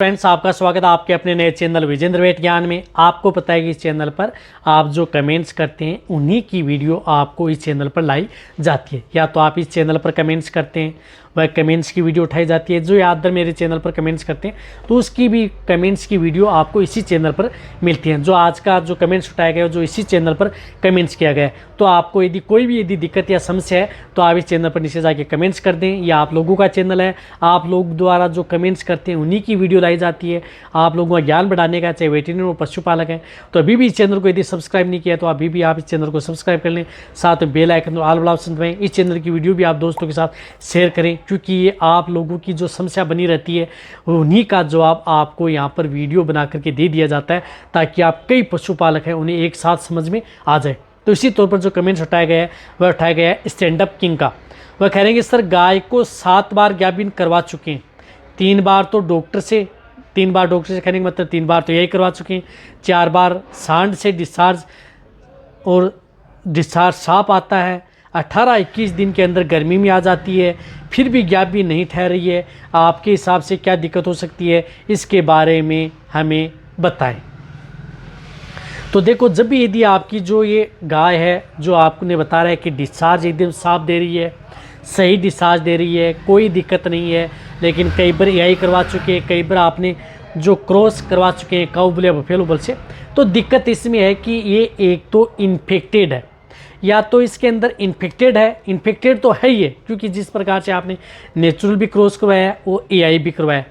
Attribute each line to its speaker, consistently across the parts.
Speaker 1: Friends, आपका स्वागत है आपके अपने नए चैनल विजेंद्र वेट ज्ञान में। आपको पता है कि इस चैनल पर आप जो कमेंट्स करते हैं उन्हीं की वीडियो आपको इस चैनल पर लाई जाती है। या तो आप इस चैनल पर कमेंट्स करते हैं, वह कमेंट्स की वीडियो उठाई जाती है। जो यादर मेरे चैनल पर कमेंट्स करते हैं तो उसकी भी कमेंट्स की वीडियो आपको इसी चैनल पर मिलती है। जो आज का जो कमेंट्स उठाया गया जो इसी चैनल पर कमेंट्स किया गया है, तो आपको यदि कोई भी दिक्कत या समस्या है तो आप इस चैनल पर नीचे जाके कमेंट्स कर दें। या आप लोगों का चैनल है, आप लोग द्वारा जो कमेंट्स करते हैं उन्हीं की वीडियो लाई जाती है। आप लोगों का ज्ञान बढ़ाने का, चाहे वेटरनरी हो पशुपालक है, तो अभी भी इस चैनल को यदि सब्सक्राइब नहीं किया तो अभी भी आप इस चैनल को सब्सक्राइब कर लें। साथ में बेल आइकन और ऑल वाला ऑप्शन दबाएं। इस चैनल की वीडियो भी आप दोस्तों के साथ शेयर करें, क्योंकि ये आप लोगों की जो समस्या बनी रहती है उन्हीं का जवाब आपको यहाँ पर वीडियो बना करके दे दिया जाता है, ताकि आप कई पशुपालक हैं उन्हें एक साथ समझ में आ जाए। तो इसी तौर पर जो कमेंट्स उठाया गया है वह उठाया गया है स्टैंड अप किंग का। वह कह रहे हैं कि सर, गाय को 7 बार गैबिन करवा चुके हैं, 3 बार डॉक्टर से कहने का मतलब 3 बार तो यही करवा चुके हैं, 4 बार सांड से डिस्चार्ज और डिस्चार्ज साफ आता है, 18-21 दिन के अंदर गर्मी में आ जाती है, फिर भी गैप भी नहीं ठहर रही है। आपके हिसाब से क्या दिक्कत हो सकती है, इसके बारे में हमें बताएं। तो देखो, जब भी यदि आपकी जो ये गाय है जो आपने बता रहा है कि डिस्चार्ज एकदम साफ दे रही है, सही डिस्चार्ज दे रही है, कोई दिक्कत नहीं है, लेकिन कई बार यही करवा चुके हैं, कई बार आपने जो क्रॉस करवा चुके हैं काऊ बुल या बफेलो बुल से, तो दिक्कत इसमें है कि ये एक तो इन्फेक्टेड है, या तो इसके अंदर इन्फेक्टेड तो है ही है, क्योंकि जिस प्रकार से आपने नेचुरल भी क्रॉस करवाया है वो एआई भी करवाया।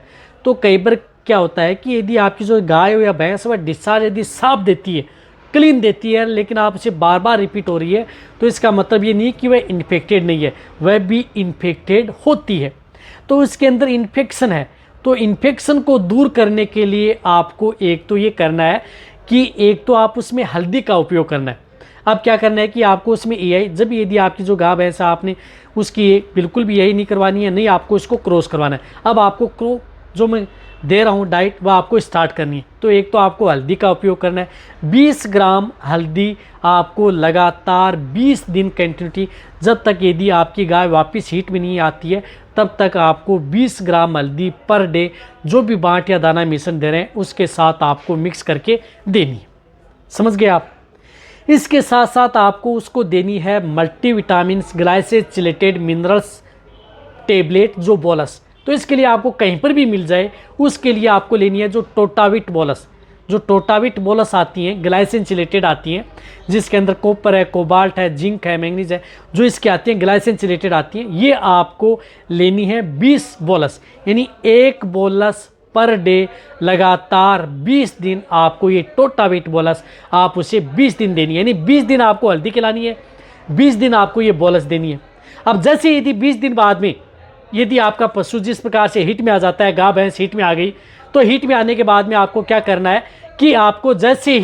Speaker 1: तो कई बार क्या होता है कि यदि आपकी जो गाय हो या भैंस वह डिस्चार्ज यदि साफ देती है, क्लीन देती है, लेकिन आप उसे बार बार रिपीट हो रही है, तो इसका मतलब ये नहीं कि वह इन्फेक्टेड नहीं है, वह भी इन्फेक्टेड होती है। तो इसके अंदर इन्फेक्शन है। तो इन्फेक्शन को दूर करने के लिए आपको एक तो ये करना है कि एक तो आप उसमें हल्दी का उपयोग करना है। अब क्या करना है कि आपको उसमें एआई, जब यदि आपकी जो गाय भैंस है आपने उसकी बिल्कुल भी यही नहीं करवानी है, नहीं आपको इसको क्रॉस करवाना है। अब आपको जो मैं दे रहा हूँ डाइट वह आपको स्टार्ट करनी है। तो एक तो आपको हल्दी का उपयोग करना है, 20 ग्राम हल्दी आपको लगातार 20 दिन कंटिन्यूटी, जब तक यदि आपकी गाय वापस हीट में नहीं आती है तब तक आपको 20 ग्राम हल्दी पर डे जो भी बाट या दाना मिश्रण दे रहे हैं उसके साथ आपको मिक्स करके देनी है। समझ गए आप? इसके साथ साथ आपको उसको देनी है मल्टीविटामिन ग्लाइसेचिलेटेड मिनरल्स टेबलेट जो बोलस। तो इसके लिए आपको कहीं पर भी मिल जाए, उसके लिए आपको लेनी है जो टोटाविट बोलस। जो टोटाविट बोलस आती हैं ग्लाइसिन चिलेटेड आती हैं, जिसके अंदर कॉपर है, कोबाल्ट है, जिंक है, मैंगनीज है, जो इसके आती हैं ग्लाइसिन चिलेटेड आती हैं, ये आपको लेनी है 20 बोलस, यानी 1 बोलस पर डे लगातार 20 दिन आपको ये टोटाविट बोलस आप उसे 20 दिन देनी है। यानी 20 दिन आपको हल्दी खिलानी है, 20 दिन आपको ये बोलस देनी है। अब जैसे यदि 20 दिन बाद में यदि आपका पशु जिस प्रकार से हीट में आ जाता है, गाय भैंस हीट में आ गई, तो हीट में आने के बाद में आपको क्या करना है कि आपको जैसे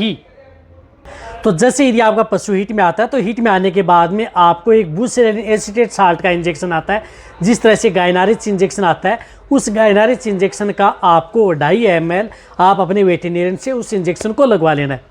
Speaker 1: यदि आपका पशु हीट में आता है तो हीट में आने के बाद में आपको एक बुसेरेलिन एसीटेट साल्ट का इंजेक्शन आता है, जिस तरह से गायनारिच इंजेक्शन आता है, उस गायनारिच इंजेक्शन का आपको 2.5 ml आप अपने वेटरनरियन से उस इंजेक्शन को लगवा लेना है।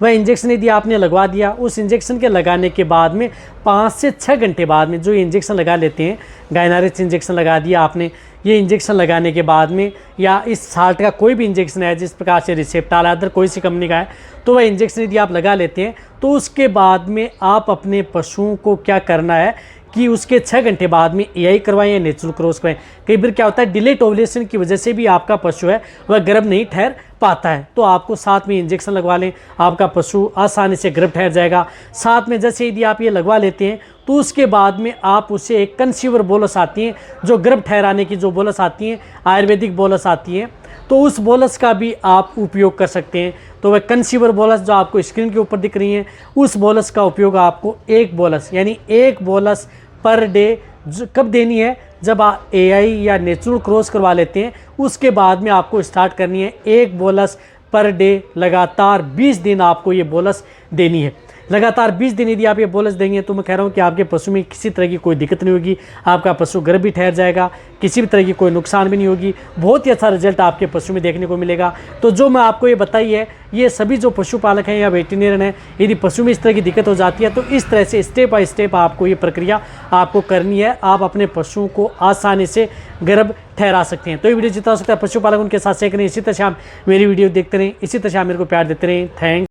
Speaker 1: वह इंजेक्शन यदि आपने लगवा दिया, उस इंजेक्शन के लगाने के बाद में 5 से 6 घंटे बाद में जो इंजेक्शन लगा लेते हैं, गायनारिच इंजेक्शन लगा दिया आपने, ये इंजेक्शन लगाने के बाद में या इस साल्ट का कोई भी इंजेक्शन है, जिस प्रकार से रिसेप्टाल अदर कोई सी कंपनी का है, तो वह इंजेक्शन यदि आप लगा लेते हैं तो उसके बाद में आप अपने पशुओं को क्या करना है कि उसके 6 घंटे बाद में एआई करवाएं या नेचुरल क्रॉस करवाएं। कई बार क्या होता है डिलेट ओवुलेशन की वजह से भी आपका पशु है वह गर्भ नहीं ठहर पाता है, तो आपको साथ में इंजेक्शन लगवा लें, आपका पशु आसानी से गर्भ ठहर जाएगा। साथ में जैसे यदि आप ये लगवा लेते हैं तो उसके बाद में आप उसे एक कंसीवर बोलस आती हैं, जो गर्भ ठहराने की जो बोलस आती हैं, आयुर्वेदिक बोलस आती हैं, तो उस बोलस का भी आप उपयोग कर सकते हैं। तो वह कंसीवर बोलस जो आपको स्क्रीन के ऊपर दिख रही हैं, उस बोलस का उपयोग आपको 1 बोलस यानी 1 बोलस पर डे कब देनी है, जब आप एआई या नेचुरल क्रॉस करवा लेते हैं उसके बाद में आपको स्टार्ट करनी है 1 बोलस पर डे लगातार 20 दिन आपको ये बोलस देनी है। लगातार 20 दिन यदि आप ये बोलस देंगे तो मैं कह रहा हूँ कि आपके पशु में किसी तरह की कोई दिक्कत नहीं होगी, आपका पशु गर्भ भी ठहर जाएगा, किसी भी तरह की कोई नुकसान भी नहीं होगी, बहुत ही अच्छा रिजल्ट आपके पशु में देखने को मिलेगा। तो जो मैं आपको ये बताई है, ये सभी जो पशुपालक हैं या वेटरनरियन हैं, यदि पशु में इस तरह की दिक्कत हो जाती है तो इस तरह से स्टेप बाय स्टेप आपको ये प्रक्रिया आपको करनी है। आप अपने पशुओं को आसानी से गर्भ ठहरा सकते हैं। तो ये वीडियो जितना हो सकता है पशुपालक उनके साथ शेयर करें। इसी तरह से आप मेरी वीडियो देखते रहें, इसी तरह से आप मेरे को प्यार देते रहें। थैंक्स।